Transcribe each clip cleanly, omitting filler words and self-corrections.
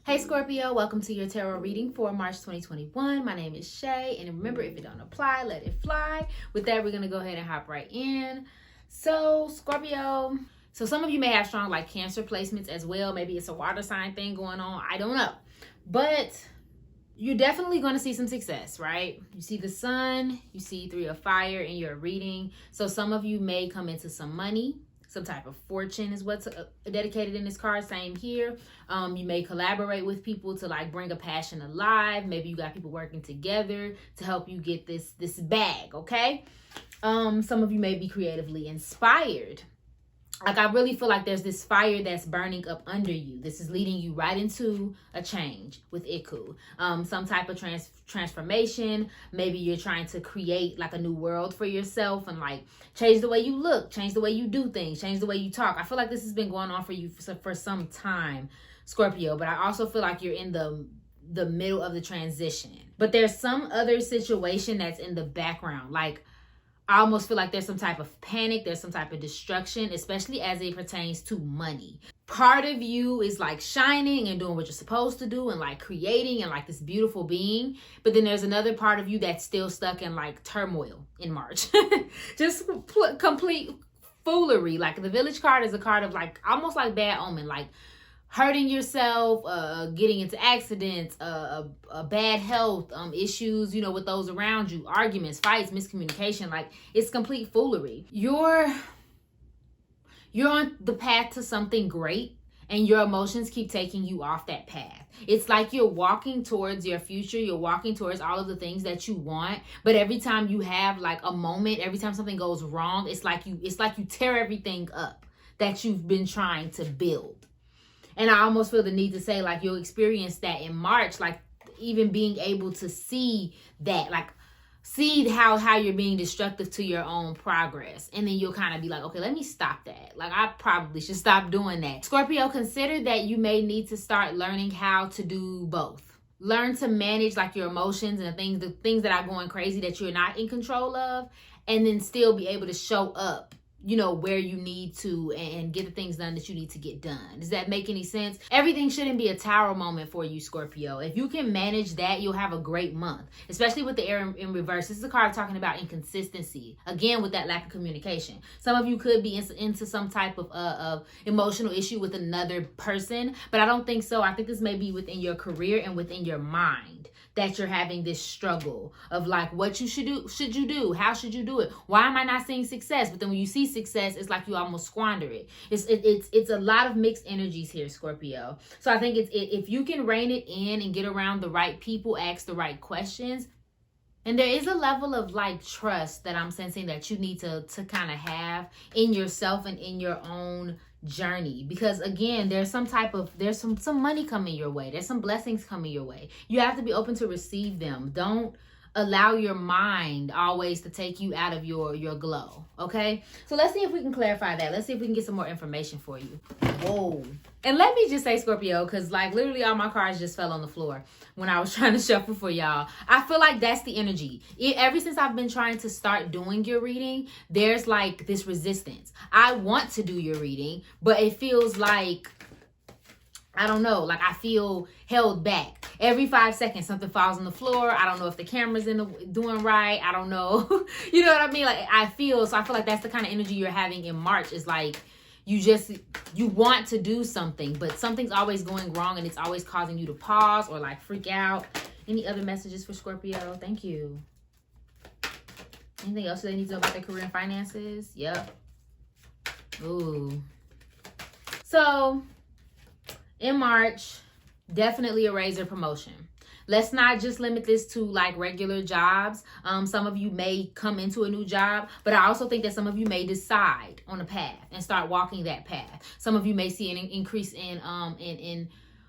Hey Scorpio, welcome to your tarot reading for March 2021. My name is Shay, and remember, if it don't apply, let it fly. With that, we're going to go ahead and hop right in. So Scorpio, some of you may have strong like Cancer placements as well. Maybe it's a water sign thing going on. I don't know. But you're definitely going to see some success, right? You see the sun, you see 3 of fire in your reading. So some of you may come into some money. Some type of fortune is what's dedicated in this card. Same here. You may collaborate with people to like bring a passion alive. Maybe you got people working together to help you get this bag, okay? Some of you may be creatively inspired. Like, I really feel like there's this fire that's burning up under you. This is leading you right into a change with Iku. Some type of transformation. Maybe you're trying to create like a new world for yourself and like change the way you look, change the way you do things, change the way you talk. I feel like this has been going on for you for some time, Scorpio. But I also feel like you're in the middle of the transition. But there's some other situation that's in the background. Like, I almost feel like there's some type of panic, there's some type of destruction, especially as it pertains to money. Part of you is like shining and doing what you're supposed to do and like creating and like this beautiful being. But then there's another part of you that's still stuck in like turmoil in March. Just complete foolery. Like the Village card is a card of like almost like bad omen, like hurting yourself, getting into accidents, bad health issues, you know, with those around you, arguments, fights, miscommunication. Like, it's complete foolery. You're on the path to something great, and your emotions keep taking you off that path. It's like you're walking towards your future. You're walking towards all of the things that you want. But every time you have like a moment, every time something goes wrong, it's like you tear everything up that you've been trying to build. And I almost feel the need to say, like, you'll experience that in March, like even being able to see that, like see how you're being destructive to your own progress. And then you'll kind of be like, okay, let me stop that. Like, I probably should stop doing that. Scorpio, consider that you may need to start learning how to do both. Learn to manage like your emotions and the things that are going crazy that you're not in control of, and then still be able to show up, you know, where you need to and get the things done that you need to get done. Does that make any sense? Everything shouldn't be a tower moment for you, Scorpio. If you can manage that, you'll have a great month, especially with the air in reverse. This is a card talking about inconsistency. Again, with that lack of communication. Some of you could be into some type of emotional issue with another person, but I don't think so. I think this may be within your career and within your mind that you're having this struggle of like what you should do, how should you do it, why am I not seeing success? But then when you see success, it's like you almost squander it. It's a lot of mixed energies here, Scorpio. So I think if you can rein it in and get around the right people, ask the right questions. And there is a level of like trust that I'm sensing that you need to kind of have in yourself and in your own journey, because again, there's some money coming your way, there's some blessings coming your way. You have to be open to receive them. Don't allow your mind always to take you out of your glow. Okay, so let's see if we can clarify that. Let's see if we can get some more information for you. Whoa. And let me just say, Scorpio, because like literally all my cards just fell on the floor when I was trying to shuffle for y'all. I feel like that's the energy. Ever since I've been trying to start doing your reading, there's like this resistance. I want to do your reading, but it feels like, I don't know, like I feel held back. Every 5 seconds, something falls on the floor. I don't know if the camera's doing right. I don't know. You know what I mean? Like I feel like that's the kind of energy you're having in March. Is like you want to do something, but something's always going wrong and it's always causing you to pause or like freak out. Any other messages for Scorpio? Thank you. Anything else they need to know about their career and finances? Yep. Ooh. So in March, definitely a raise or promotion. Let's not just limit this to like regular jobs. Some of you may come into a new job, but I also think that some of you may decide on a path and start walking that path. Some of you may see an increase in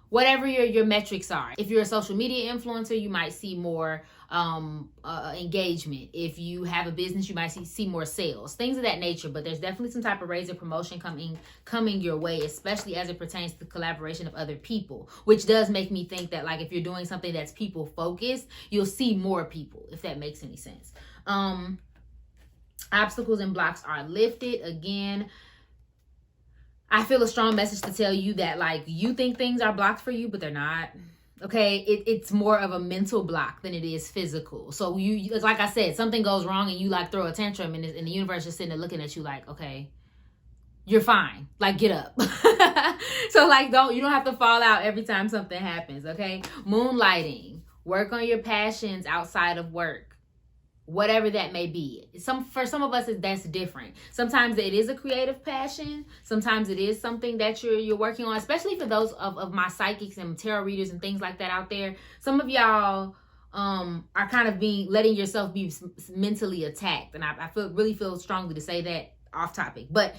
whatever your metrics are. If you're a social media influencer, you might see more engagement. If you have a business, you might see more sales, things of that nature. But there's definitely some type of raise or promotion coming your way, especially as it pertains to the collaboration of other people, which does make me think that like if you're doing something that's people focused, you'll see more people, if that makes any sense. Obstacles and blocks are lifted. Again, I feel a strong message to tell you that, like, you think things are blocked for you, but they're not. Okay, it's more of a mental block than it is physical. So you, like I said, something goes wrong and you like throw a tantrum, and the universe is sitting there looking at you like, okay, you're fine. Like, get up. So like, you don't have to fall out every time something happens. Okay, moonlighting, work on your passions outside of work. Whatever that may be. For some of us, that's different. Sometimes it is a creative passion. Sometimes it is something that you're working on, especially for those of my psychics and tarot readers and things like that out there. Some of y'all are kind of letting yourself be mentally attacked. And I really feel strongly to say that off topic. But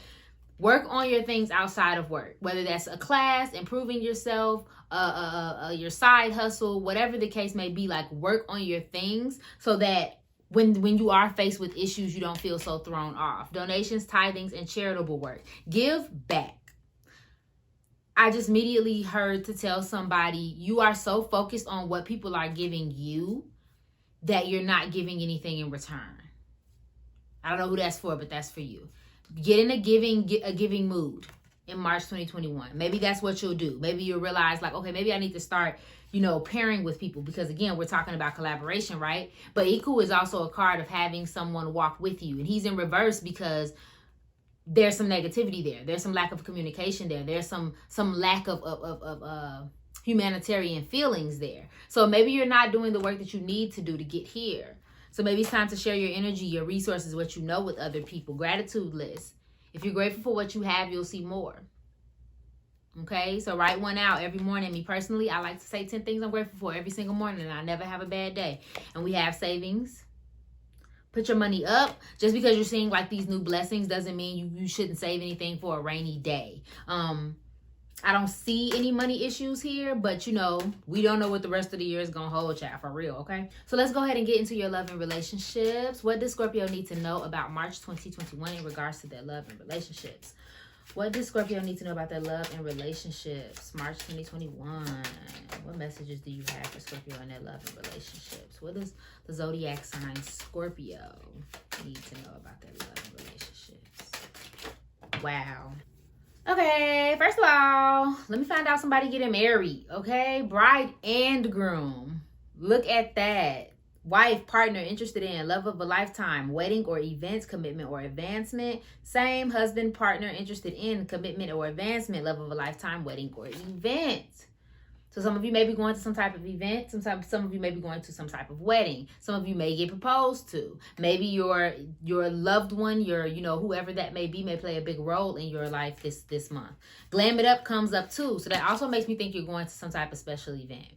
work on your things outside of work, whether that's a class, improving yourself, your side hustle, whatever the case may be. Like, work on your things so that when you are faced with issues, you don't feel so thrown off. Donations, tithings, and charitable work. Give back. I just immediately heard to tell somebody, you are so focused on what people are giving you that you're not giving anything in return. I don't know who that's for, but that's for you. Get in a giving mood in March 2021. Maybe that's what you'll do. Maybe you'll realize, like, okay, maybe I need to start, pairing with people, because again, we're talking about collaboration, right? But Iku is also a card of having someone walk with you, and he's in reverse because there's some negativity there. There's some lack of communication there. There's some lack of humanitarian feelings there. So maybe you're not doing the work that you need to do to get here. So maybe it's time to share your energy, your resources, what you know with other people. Gratitude list. If you're grateful for what you have, you'll see more. Okay, so write one out every morning. Me personally, I like to say 10 things I'm grateful for every single morning, and I never have a bad day. And we have savings. Put your money up. Just because you're seeing like these new blessings doesn't mean you shouldn't save anything for a rainy day. I don't see any money issues here, but we don't know what the rest of the year is going to hold, child, for real, okay? So let's go ahead and get into your love and relationships. What does Scorpio need to know about March 2021 in regards to their love and relationships? What does Scorpio need to know about their love and relationships? March 2021. What messages do you have for Scorpio in their love and relationships? What does the zodiac sign Scorpio need to know about their love and relationships? Wow. Okay, first of all, let me find out somebody getting married, okay? Bride and groom. Look at that. Wife, partner, interested in, love of a lifetime, wedding or events, commitment or advancement. Same, husband, partner, interested in, commitment or advancement, love of a lifetime, wedding or event. So some of you may be going to some type of event. Some of you may be going to some type of wedding. Some of you may get proposed to. Maybe your loved one, your whoever that may be, may play a big role in your life this month. Glam it up comes up too. So that also makes me think you're going to some type of special event.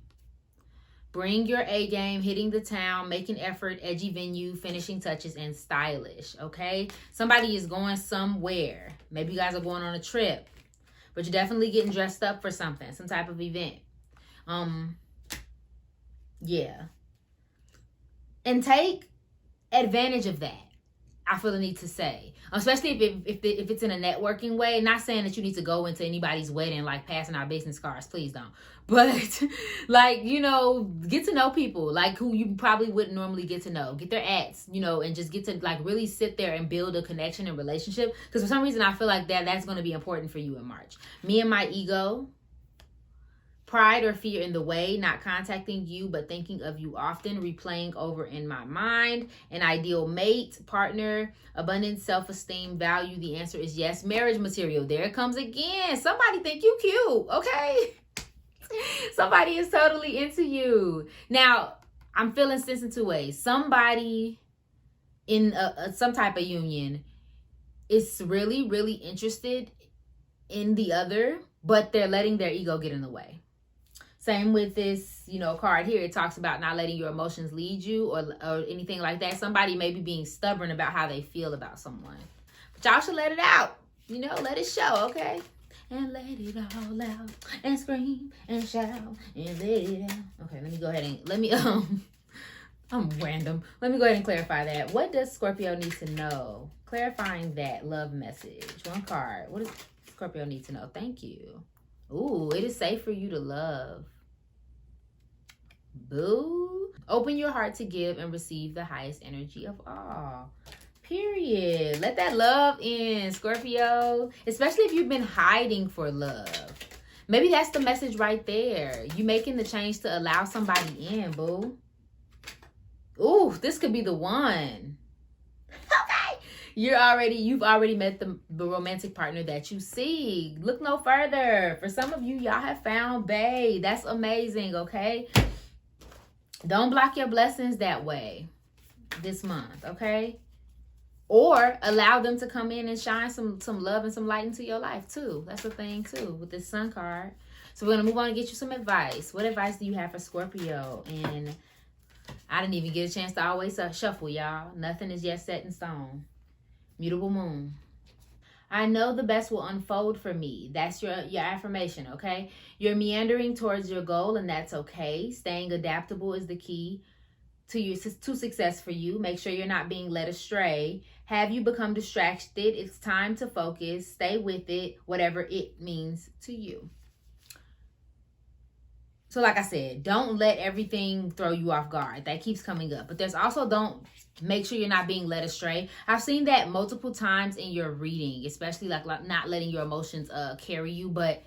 Bring your A game, hitting the town, making effort, edgy venue, finishing touches, and stylish, okay? Somebody is going somewhere. Maybe you guys are going on a trip, but you're definitely getting dressed up for something, some type of event. Yeah. And take advantage of that. I feel the need to say, especially if it's in a networking way. Not saying that you need to go into anybody's wedding like passing out business cards, please don't. But like, get to know people like who you probably wouldn't normally get to know. Get their ads, and just get to like really sit there and build a connection and relationship. Because for some reason I feel like that's going to be important for you in March. Me and my ego. Pride or fear in the way, not contacting you, but thinking of you often, replaying over in my mind. An ideal mate, partner, abundance, self-esteem, value. The answer is yes. Marriage material. There it comes again. Somebody think you cute, okay? Somebody is totally into you. Now, I'm feeling sense in two ways. Somebody in some type of union is really, really interested in the other, but they're letting their ego get in the way. Same with this, card here. It talks about not letting your emotions lead you or anything like that. Somebody may be being stubborn about how they feel about someone. But y'all should let it out. Let it show, okay? And let it all out. And scream and shout and let it out. Okay, let me go ahead and, I'm random. Let me go ahead and clarify that. What does Scorpio need to know? Clarifying that love message. One card. What does Scorpio need to know? Thank you. Ooh, it is safe for you to love. Boo. Open your heart to give and receive the highest energy of all. Period. Let that love in, Scorpio. Especially if you've been hiding for love. Maybe that's the message right there. You making the change to allow somebody in, boo. Ooh, this could be the one. Okay. You've already met the romantic partner that you seek. Look no further. For some of you, y'all have found bae. That's amazing, okay? Don't block your blessings that way this month, okay? Or allow them to come in and shine some love and some light into your life too. That's a thing too with this Sun card. So we're going to move on and get you some advice. What advice do you have for Scorpio? And I didn't even get a chance to always shuffle, y'all. Nothing is yet set in stone. Mutable moon. I know the best will unfold for me. That's your affirmation, okay? You're meandering towards your goal, and that's okay. Staying adaptable is the key to success for you. Make sure you're not being led astray. Have you become distracted? It's time to focus. Stay with it, whatever it means to you. So like I said, don't let everything throw you off guard. That keeps coming up. But there's also don't make sure you're not being led astray. I've seen that multiple times in your reading, especially like not letting your emotions carry you. But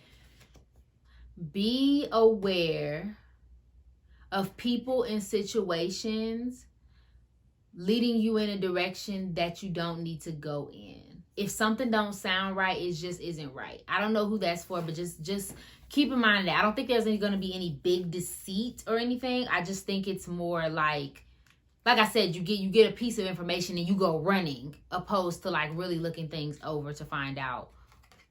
be aware of people and situations leading you in a direction that you don't need to go in. If something don't sound right, it just isn't right. I don't know who that's for, but just keep in mind that I don't think there's going to be any big deceit or anything. I just think it's more like I said, you get a piece of information and you go running, opposed to like really looking things over to find out,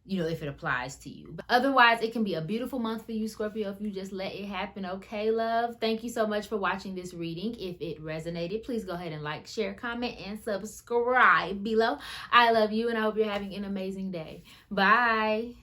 if it applies to you. But otherwise, it can be a beautiful month for you, Scorpio, if you just let it happen. Okay, love? Thank you so much for watching this reading. If it resonated, please go ahead and like, share, comment, and subscribe below. I love you, and I hope you're having an amazing day. Bye.